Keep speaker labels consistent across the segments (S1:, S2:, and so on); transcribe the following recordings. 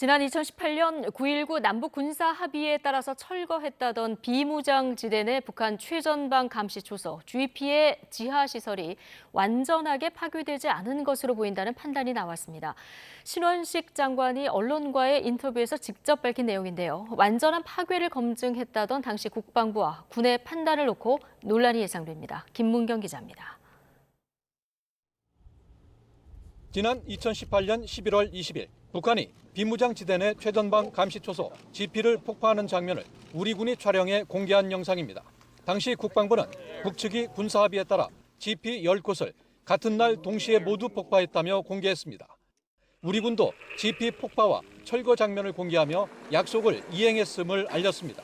S1: 지난 2018년 9.19 남북 군사 합의에 따라서 철거했다던 비무장지대 내 북한 최전방 감시 초소 GP의 지하 시설이 완전하게 파괴되지 않은 것으로 보인다는 판단이 나왔습니다. 신원식 장관이 언론과의 인터뷰에서 직접 밝힌 내용인데요. 완전한 파괴를 검증했다던 당시 국방부와 군의 판단을 놓고 논란이 예상됩니다. 김문경 기자입니다.
S2: 지난 2018년 11월 20일 북한이 비무장지대 내 최전방 감시초소 GP를 폭파하는 장면을 우리 군이 촬영해 공개한 영상입니다. 당시 국방부는 북측이 군사합의에 따라 GP 10곳을 같은 날 동시에 모두 폭파했다며 공개했습니다. 우리 군도 GP 폭파와 철거 장면을 공개하며 약속을 이행했음을 알렸습니다.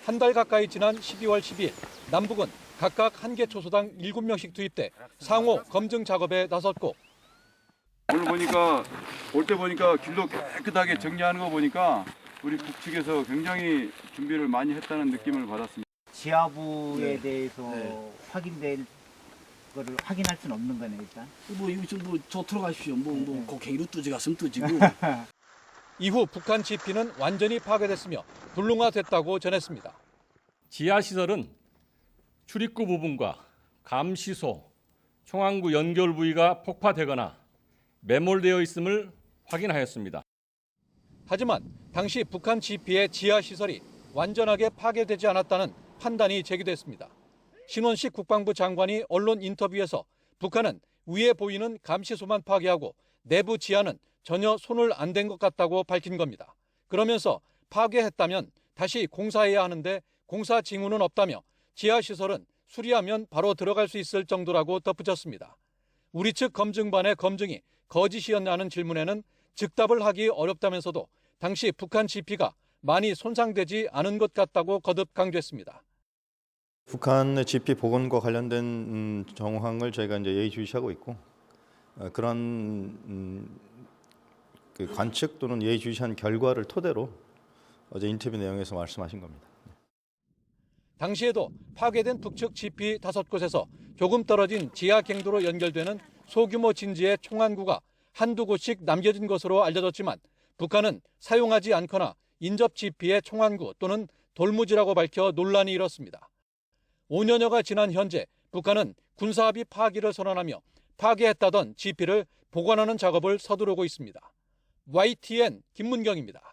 S2: 한 달 가까이 지난 12월 12일 남북은 각각 한 개 초소당 7명씩 투입돼 상호 검증 작업에 나섰고
S3: 오늘 올 때 보니까 길도 깨끗하게 정리하는 거 보니까 우리 북측에서 굉장히 준비를 많이 했다는 느낌을 받았습니다.
S4: 지하부에 대해서 확인될 거를 확인할 수는 없는 거네 일단.
S5: 여기서 저 들어가십시오. 곡괭이로 뚜지갔으면 뚜지고.
S2: 이후 북한 GP는 완전히 파괴됐으며 불능화됐다고 전했습니다.
S6: 지하시설은 출입구 부분과 감시소, 총안구 연결 부위가 폭파되거나 매몰되어 있음을 확인하였습니다.
S2: 하지만 당시 북한 GP의 지하시설이 완전하게 파괴되지 않았다는 판단이 제기됐습니다. 신원식 국방부 장관이 언론 인터뷰에서 북한은 위에 보이는 감시소만 파괴하고 내부 지하는 전혀 손을 안 댄 것 같다고 밝힌 겁니다. 그러면서 파괴했다면 다시 공사해야 하는데 공사 징후는 없다며 지하시설은 수리하면 바로 들어갈 수 있을 정도라고 덧붙였습니다. 우리 측 검증반의 검증이 거짓이었냐는 질문에는 즉답을 하기 어렵다면서도 당시 북한 GP가 많이 손상되지 않은 것 같다고 거듭 강조했습니다.
S7: 북한의 GP 복원과 관련된 정황을 저희가 이제 예의주시하고 있고 그런 그 관측 또는 예의주시한 결과를 토대로 어제 인터뷰 내용에서 말씀하신 겁니다.
S2: 당시에도 파괴된 북측 GP 5곳에서 조금 떨어진 지하 갱도로 연결되는 소규모 진지의 총안구가 한두 곳씩 남겨진 것으로 알려졌지만 북한은 사용하지 않거나 인접 GP의 총안구 또는 돌무지라고 밝혀 논란이 일었습니다. 5년여가 지난 현재 북한은 군사합의 파기를 선언하며 파괴했다던 GP를 복원하는 작업을 서두르고 있습니다. YTN 김문경입니다.